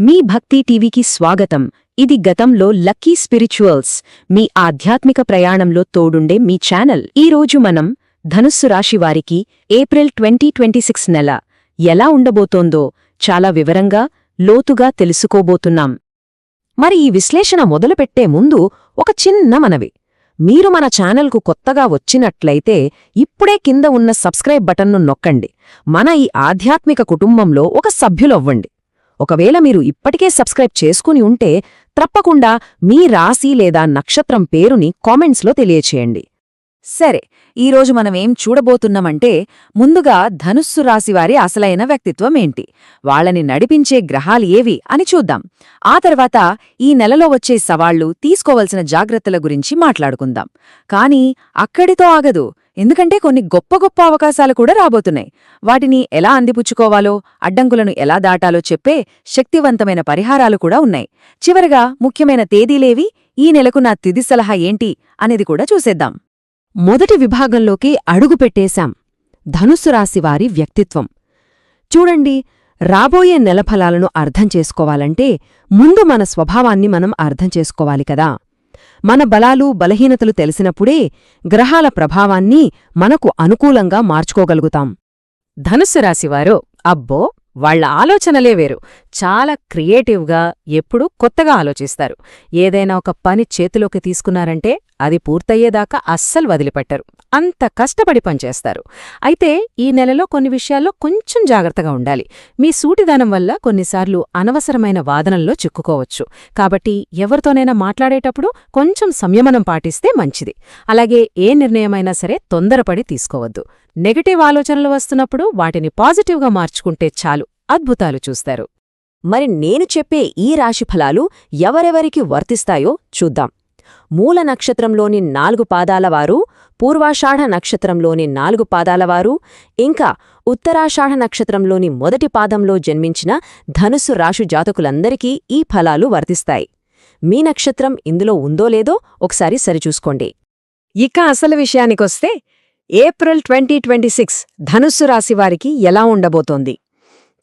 మీ భక్తి టీవీకి స్వాగతం. ఇది గతంలో లక్కీ స్పిరిచువల్స్, మీ ఆధ్యాత్మిక ప్రయాణంలో తోడుండే మీ ఛానల్. ఈరోజు మనం ధనుస్సు రాశివారికి ఏప్రిల్ 2026 నెల ఎలా ఉండబోతోందో చాలా వివరంగా, లోతుగా తెలుసుకోబోతున్నాం. మరి ఈ విశ్లేషణ మొదలుపెట్టే ముందు ఒక చిన్న మనవి. మీరు మన ఛానల్కు కొత్తగా వచ్చినట్లయితే ఇప్పుడే కింద ఉన్న సబ్స్క్రైబ్ బటన్ను నొక్కండి. మన ఈ ఆధ్యాత్మిక కుటుంబంలో ఒక సభ్యులవ్వండి. ఒకవేళ మీరు ఇప్పటికే సబ్స్క్రైబ్ చేసుకుని ఉంటే తప్పకుండా మీ రాశి లేదా నక్షత్రం పేరుని కామెంట్స్లో తెలియచేయండి. సరే, ఈరోజు మనమేం చూడబోతున్నామంటే, ముందుగా ధనుస్సు రాశివారి అసలైన వ్యక్తిత్వం ఏంటి, వాళ్ళని నడిపించే గ్రహాలు ఏవి అని చూద్దాం. ఆ తర్వాత ఈ నెలలో వచ్చే సవాళ్లు, తీసుకోవలసిన జాగ్రత్తల గురించి మాట్లాడుకుందాం. కానీ అక్కడితో ఆగదు, ఎందుకంటే కొన్ని గొప్ప గొప్ప అవకాశాలు కూడా రాబోతున్నాయి. వాటిని ఎలా అందిపుచ్చుకోవాలో, అడ్డంకులను ఎలా దాటాలో చెప్పే శక్తివంతమైన పరిహారాలు కూడా ఉన్నాయి. చివరగా ముఖ్యమైన తేదీలేవి, ఈ నెలకు నా తుది సలహా ఏంటి అనేది కూడా చూసేద్దాం. మొదటి విభాగంలోకి అడుగుపెట్టేశాం. ధనుస్సు రాశివారి వ్యక్తిత్వం. చూడండి, రాబోయే నెల ఫలాలను అర్థం చేసుకోవాలంటే ముందు మన స్వభావాన్ని మనం అర్థం చేసుకోవాలి కదా. మన బలాలు, బలహీనతలు తెలిసినప్పుడే గ్రహాల ప్రభావాన్ని మనకు అనుకూలంగా మార్చుకోగలుగుతాం. ధనుస్సు రాశివారు అబ్బో, వాళ్ల ఆలోచనలే వేరు. చాలా క్రియేటివ్గా, ఎప్పుడూ కొత్తగా ఆలోచిస్తారు. ఏదైనా ఒక పని చేతిలోకి తీసుకున్నారంటే అది పూర్తయ్యేదాకా అస్సలు వదిలిపెట్టరు. అంత కష్టపడి పనిచేస్తారు. అయితే ఈ నెలలో కొన్ని విషయాల్లో కొంచెం జాగ్రత్తగా ఉండాలి. మీ సూటిదనం వల్ల కొన్నిసార్లు అనవసరమైన వాదనల్లో చిక్కుకోవచ్చు. కాబట్టి ఎవరితోనైనా మాట్లాడేటప్పుడు కొంచెం సంయమనం పాటిస్తే మంచిది. అలాగే ఏ నిర్ణయమైనా సరే తొందరపడి తీసుకోవద్దు. నెగటివ్ ఆలోచనలు వస్తున్నప్పుడు వాటిని పాజిటివ్గా మార్చుకుంటే చాలు, అద్భుతాలు చూస్తారు. మరి నేను చెప్పే ఈ రాశిఫలాలు ఎవరెవరికి వర్తిస్తాయో చూద్దాం. మూల నక్షత్రంలోని 4 పాదాలవారు, పూర్వాషాఢ నక్షత్రంలోని 4 పాదాలవారు, ఇంకా ఉత్తరాషాఢ నక్షత్రంలోని మొదటి పాదంలో జన్మించిన ధనుస్సు రాశి జాతకులందరికీ ఈ ఫలాలు వర్తిస్తాయి. మీ నక్షత్రం ఇందులో ఉందో లేదో ఒకసారి సరిచూసుకోండి. ఇక అసలు విషయానికొస్తే ఏప్రిల్ 2026 ధనుస్సు రాశివారికి ఎలా ఉండబోతోంది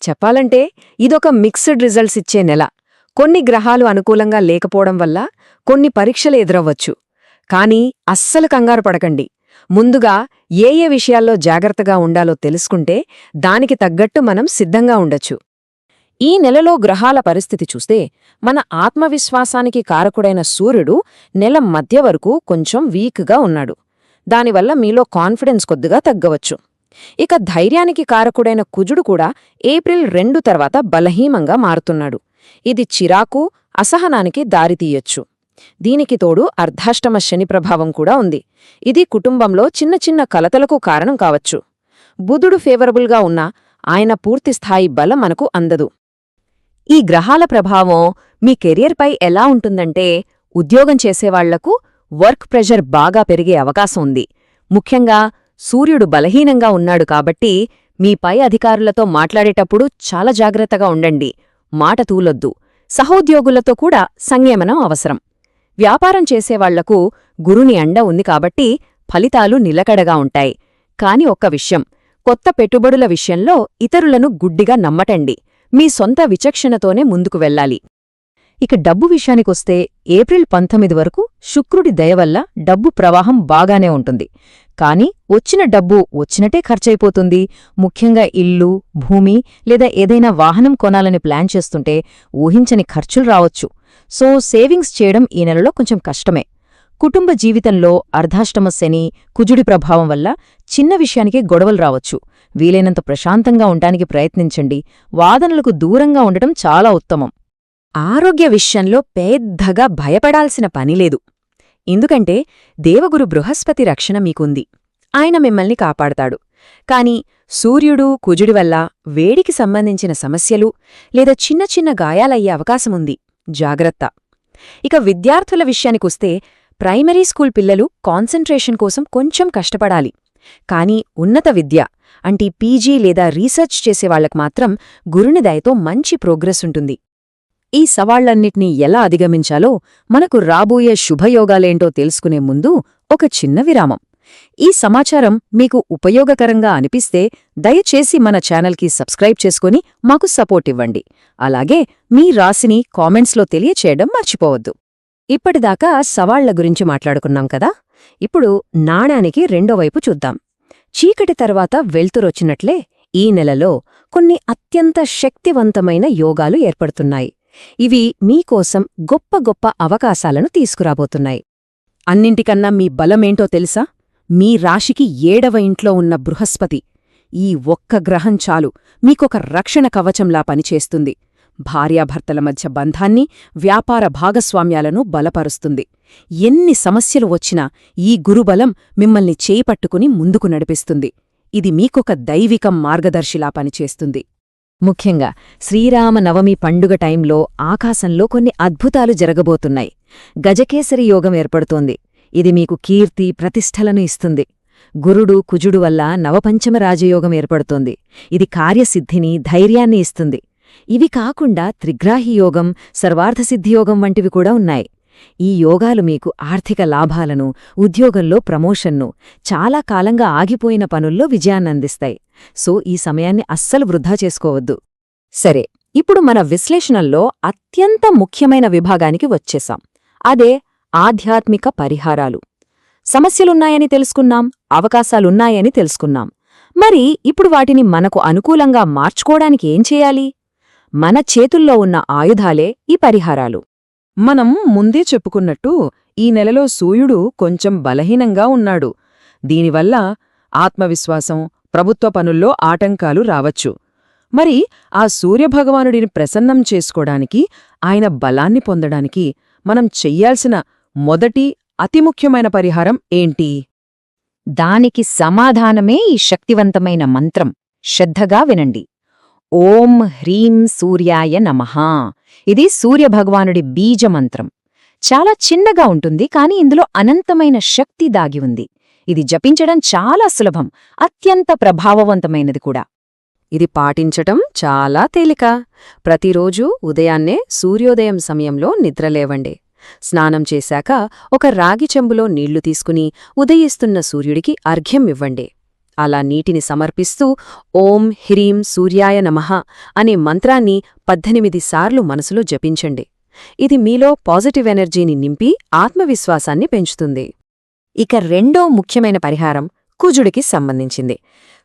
చెప్పాలంటే, ఇదొక మిక్స్డ్ రిజల్ట్స్ ఇచ్చే నెల. కొన్ని గ్రహాలు అనుకూలంగా లేకపోవడం వల్ల కొన్ని పరీక్షలు ఎదురవ్వచ్చు. కానీ అస్సలు కంగారు పడకండి. ముందుగా ఏ విషయాల్లో జాగ్రత్తగా ఉండాలో తెలుసుకుంటే దానికి తగ్గట్టు మనం సిద్ధంగా ఉండొచ్చు. ఈ నెలలో గ్రహాల పరిస్థితి చూస్తే మన ఆత్మవిశ్వాసానికి కారకుడైన సూర్యుడు నెల మధ్య వరకు కొంచెం వీక్గా ఉన్నాడు. దానివల్ల మీలో కాన్ఫిడెన్స్ కొద్దిగా తగ్గవచ్చు. ఇక ధైర్యానికి కారకుడైన కుజుడు కూడా ఏప్రిల్ 2 తర్వాత బలహీనంగా మారుతున్నాడు. ఇది చిరాకు, అసహనానికి దారితీయొచ్చు. దీనికి తోడు అర్ధాష్టమ శని ప్రభావం కూడా ఉంది. ఇది కుటుంబంలో చిన్న చిన్న కలతలకు కారణం కావచ్చు. బుధుడు ఫేవరబుల్గా ఉన్నా ఆయన పూర్తిస్థాయి బలం మనకు అందదు. ఈ గ్రహాల ప్రభావం మీ కెరియర్పై ఎలా ఉంటుందంటే, ఉద్యోగం చేసేవాళ్లకు వర్క్ ప్రెషర్ బాగా పెరిగే అవకాశం ఉంది. ముఖ్యంగా సూర్యుడు బలహీనంగా ఉన్నాడు కాబట్టి మీ పై అధికారులతో మాట్లాడేటప్పుడు చాలా జాగ్రత్తగా ఉండండి. మాట తూలొద్దు. సహోద్యోగులతో కూడా సంయమనం అవసరం. వ్యాపారం చేసేవాళ్లకు గురుని అండ ఉంది కాబట్టి ఫలితాలు నిలకడగా ఉంటాయి. కాని ఒక్క విషయం, కొత్త పెట్టుబడుల విషయంలో ఇతరులను గుడ్డిగా నమ్మటండి. మీ సొంత విచక్షణతోనే ముందుకు వెళ్ళాలి. ఇక డబ్బు విషయానికొస్తే ఏప్రిల్ 19 వరకు శుక్రుడి దయవల్ల డబ్బు ప్రవాహం బాగానే ఉంటుంది. కాని వచ్చిన డబ్బు వచ్చినట్టే ఖర్చయిపోతుంది. ముఖ్యంగా ఇల్లు, భూమి లేదా ఏదైనా వాహనం కొనాలని ప్లాన్ చేస్తుంటే ఊహించని ఖర్చులు రావచ్చు. సో సేవింగ్స్ చేయడం ఈ నెలలో కొంచెం కష్టమే. కుటుంబ జీవితంలో అర్ధాష్టమ శని, కుజుడి ప్రభావం వల్ల చిన్న విషయానికే గొడవలు రావచ్చు. వీలైనంత ప్రశాంతంగా ఉండటానికి ప్రయత్నించండి. వాదనలకు దూరంగా ఉండటం చాలా ఉత్తమం. ఆరోగ్య విషయంలో పెద్దగా భయపడాల్సిన పనిలేదు. ఎందుకంటే దేవగురు బృహస్పతి రక్షణ మీకుంది. ఆయన మిమ్మల్ని కాపాడతాడు. కాని సూర్యుడు, కుజుడి వల్ల వేడికి సంబంధించిన సమస్యలు లేదా చిన్న చిన్న గాయాలయ్యే అవకాశముంది. జాగ్రత్త. ఇక విద్యార్థుల విషయానికొస్తే ప్రైమరీ స్కూల్ పిల్లలు కాన్సంట్రేషన్ కోసం కొంచెం కష్టపడాలి. కాని ఉన్నత విద్య అంటే పీజీ లేదా రీసెర్చ్ చేసేవాళ్లకు మాత్రం గురుని దయతో మంచి ప్రోగ్రెస్ ఉంటుంది. ఈ సవాళ్లన్నిటినీ ఎలా అధిగమించాలో మనకు రాబోయే శుభయోగాలేంటో తెలుసుకునే ముందు ఒక చిన్న విరామం. ఈ సమాచారం మీకు ఉపయోగకరంగా అనిపిస్తే దయచేసి మన ఛానల్కి సబ్స్క్రైబ్ చేసుకుని మాకు సపోర్ట్ ఇవ్వండి. అలాగే మీ రాశిని కామెంట్స్లో తెలియచేయడం మర్చిపోవద్దు. ఇప్పటిదాకా సవాళ్ల గురించి మాట్లాడుకున్నాం కదా, ఇప్పుడు నాణానికి రెండో వైపు చూద్దాం. చీకటి తర్వాత వెళ్తురొచ్చినట్లే ఈ నెలలో కొన్ని అత్యంత శక్తివంతమైన యోగాలు ఏర్పడుతున్నాయి. ఇవి మీకోసం గొప్ప గొప్ప అవకాశాలను తీసుకురాబోతున్నాయి. అన్నింటికన్నా మీ బలమేంటో తెలుసా? మీ రాశికి 7వ ఇంట్లో ఉన్న బృహస్పతి. ఈ ఒక్క గ్రహం చాలు మీకొక రక్షణ కవచంలా పనిచేస్తుంది. భార్యాభర్తల మధ్య బంధాన్ని, వ్యాపార భాగస్వామ్యాలను బలపరుస్తుంది. ఎన్ని సమస్యలు వచ్చినా ఈ గురుబలం మిమ్మల్ని చేయిపట్టుకుని ముందుకు నడిపిస్తుంది. ఇది మీకొక దైవిక మార్గదర్శిలా పనిచేస్తుంది. ముఖ్యంగా శ్రీరామనవమి పండుగ టైంలో ఆకాశంలో కొన్ని అద్భుతాలు జరగబోతున్నాయి. గజకేసరి యోగం ఏర్పడుతోంది. ఇది మీకు కీర్తి, ప్రతిష్టలను ఇస్తుంది. గురుడు, కుజుడు వల్ల నవపంచమ రాజయోగం ఏర్పడుతోంది. ఇది కార్యసిద్ధిని, ధైర్యాన్ని ఇస్తుంది. ఇవి కాకుండా త్రిగ్రాహి యోగం, సర్వార్థసిద్ధియోగం వంటివి కూడా ఉన్నాయి. ఈ యోగాలు మీకు ఆర్థిక లాభాలను, ఉద్యోగంలో ప్రమోషన్ను, చాలా కాలంగా ఆగిపోయిన పనుల్లో విజయాన్నందిస్తాయి. సో ఈ సమయాన్ని అస్సలు వృధా చేసుకోవద్దు. సరే, ఇప్పుడు మన విశ్లేషణల్లో అత్యంత ముఖ్యమైన విభాగానికి వచ్చేశాం. అదే ఆధ్యాత్మిక పరిహారాలు. సమస్యలున్నాయని తెలుసుకున్నాం, అవకాశాలున్నాయని తెలుసుకున్నాం. మరి ఇప్పుడు వాటిని మనకు అనుకూలంగా మార్చుకోవడానికి ఏం చేయాలి? మన చేతుల్లో ఉన్న ఆయుధాలే ఈ పరిహారాలు. మనం ముందే చెప్పుకున్నట్టు ఈ నెలలో సూర్యుడు కొంచెం బలహీనంగా ఉన్నాడు. దీనివల్ల ఆత్మవిశ్వాసం, ప్రభుత్వ పనుల్లో ఆటంకాలు రావచ్చు. మరి ఆ సూర్యభగవానుడిని ప్రసన్నం చేసుకోడానికి, ఆయన బలాన్ని పొందడానికి మనం చెయ్యాల్సిన మొదటి అతి ముఖ్యమైన పరిహారం ఏంటి? దానికి సమాధానమే ఈ శక్తివంతమైన మంత్రం. శ్రద్ధగా వినండి. ఓం హ్రీం సూర్యాయ నమః. ఇది సూర్యభగవానుడి బీజమంత్రం. చాలా చిన్నగా ఉంటుంది, కాని ఇందులో అనంతమైన శక్తి దాగి ఉంది. ఇది జపించడం చాలా సులభం, అత్యంత ప్రభావవంతమైనది కూడా. ఇది పాటించటం చాలా తేలిక. ప్రతిరోజూ ఉదయాన్నే సూర్యోదయం సమయంలో నిద్రలేవండి. స్నానం చేశాక ఒక రాగి చెంబులో నీళ్లు తీసుకుని ఉదయిస్తున్న సూర్యుడికి అర్ఘ్యం ఇవ్వండి. అలా నీటిని సమర్పిస్తూ ఓం హ్రీం సూర్యాయ నమః అనే మంత్రాన్ని 18 సార్లు మనసులో జపించండి. ఇది మీలో పాజిటివ్ ఎనర్జీని నింపి ఆత్మవిశ్వాసాన్ని పెంచుతుంది. ఇక రెండో ముఖ్యమైన పరిహారం కుజుడికి సంబంధించింది.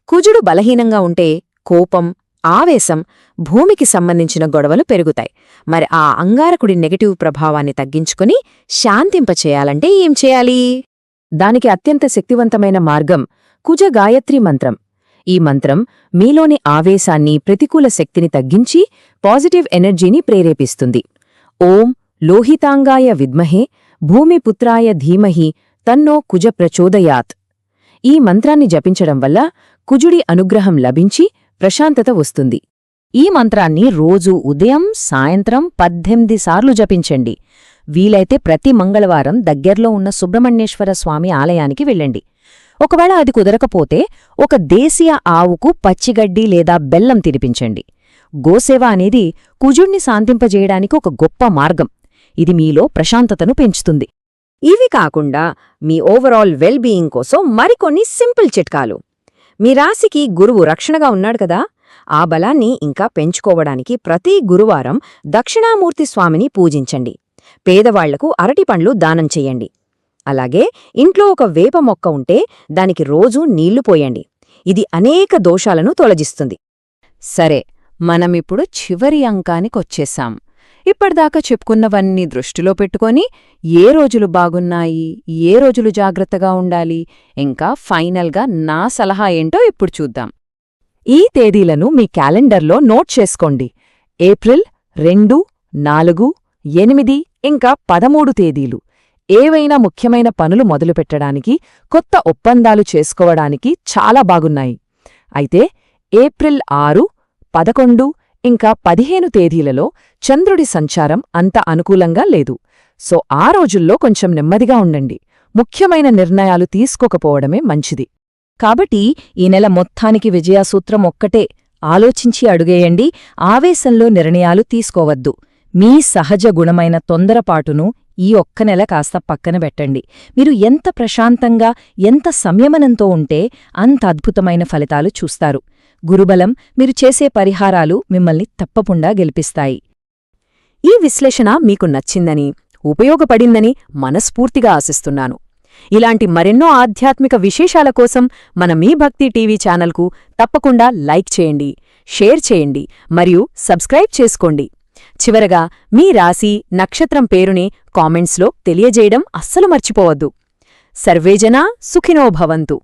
కుజుడు బలహీనంగా ఉంటే కోపం, ఆవేశం, భూమికి సంబంధించిన గొడవలు పెరుగుతాయి. మరి ఆ అంగారకుడి నెగటివ్ ప్రభావాన్ని తగ్గించుకుని శాంతింపచేయాలంటే ఏం చేయాలి? దానికి అత్యంత శక్తివంతమైన మార్గం కుజ గాయత్రి మంత్రం. ఈ మంత్రం మీలోని ఆవేశాన్ని, ప్రతికూల శక్తిని తగ్గించి పాజిటివ్ ఎనర్జీని ప్రేరేపిస్తుంది. ఓం లోహితాంగాయ విద్మహే భూమిపుత్రాయ ధీమహి తన్నో కుజ ప్రచోదయాత్. ఈ మంత్రాన్ని జపించడం వల్ల కుజుడి అనుగ్రహం లభించి ప్రశాంతత వస్తుంది. ఈ మంత్రాన్ని రోజూ ఉదయం, సాయంత్రం 18 సార్లు జపించండి. వీలైతే ప్రతి మంగళవారం దగ్గర్లో ఉన్న సుబ్రహ్మణ్యేశ్వర స్వామి ఆలయానికి వెళ్ళండి. ఒకవేళ అది కుదరకపోతే ఒక దేశీయ ఆవుకు పచ్చిగడ్డి లేదా బెల్లం తినిపించండి. గోసేవ అనేది కుజుణ్ణి శాంతింపజేయడానికి ఒక గొప్ప మార్గం. ఇది మీలో ప్రశాంతతను పెంచుతుంది. ఇవి కాకుండా మీ ఓవరాల్ వెల్ బీయింగ్ కోసం మరికొన్ని సింపుల్ చిట్కాలు. మీ రాశికి గురువు రక్షణగా ఉన్నాడు కదా, ఆ బలాన్ని ఇంకా పెంచుకోవడానికి ప్రతి గురువారం దక్షిణామూర్తి స్వామిని పూజించండి. పేదవాళ్లకు అరటిపండ్లు దానం చెయ్యండి. అలాగే ఇంట్లో ఒక వేప మొక్క ఉంటే దానికి రోజూ నీళ్లు పోయండి. ఇది అనేక దోషాలను తొలగిస్తుంది. సరే, మనమిప్పుడు చివరి అంకానికొచ్చేశాం. ఇప్పటిదాకా చెప్పుకున్నవన్నీ దృష్టిలో పెట్టుకొని ఏ రోజులు బాగున్నాయి, ఏ రోజులు జాగ్రత్తగా ఉండాలి, ఇంకా ఫైనల్గా నా సలహా ఏంటో ఇప్పుడు చూద్దాం. ఈ తేదీలను మీ క్యాలెండర్లో నోట్ చేసుకోండి. ఏప్రిల్ 2, 4, 8 ఇంకా 13 తేదీలు. ఏవైనా ముఖ్యమైన పనులు మొదలుపెట్టడానికి, కొత్త ఒప్పందాలు చేసుకోవడానికి చాలా బాగున్నాయి. అయితే ఏప్రిల్ 6, 11 ఇంకా 15 తేదీలలో చంద్రుడి సంచారం అంత అనుకూలంగా లేదు. సో ఆ రోజుల్లో కొంచెం నెమ్మదిగా ఉండండి. ముఖ్యమైన నిర్ణయాలు తీసుకోకపోవడమే మంచిది. కాబట్టి ఈ నెల మొత్తానికి విజయసూత్రం ఒక్కటే: ఆలోచించి అడుగేయండి, ఆవేశంలో నిర్ణయాలు తీసుకోవద్దు. మీ సహజ గుణమైన తొందరపాటును ఈ ఒక్క నెల కాస్త పక్కన పెట్టండి. మీరు ఎంత ప్రశాంతంగా, ఎంత సంయమనంతో ఉంటే అంత అద్భుతమైన ఫలితాలు చూస్తారు. గురుబలం, మీరు చేసే పరిహారాలు మిమ్మల్ని తప్పకుండా గెలిపిస్తాయి. ఈ విశ్లేషణ మీకు నచ్చిందని, ఉపయోగపడిందని మనస్ఫూర్తిగా ఆశిస్తున్నాను. ఇలాంటి మరెన్నో ఆధ్యాత్మిక విశేషాల కోసం మన మీ భక్తి టీవీ ఛానల్కు తప్పకుండా లైక్ చేయండి, షేర్ చేయండి మరియు సబ్స్క్రైబ్ చేసుకోండి. చివరగా మీ రాశి, నక్షత్రం పేరుని కామెంట్స్లో తెలియజేయడం అస్సలు మర్చిపోవద్దు. సర్వేజనా సుఖినో భవంతు.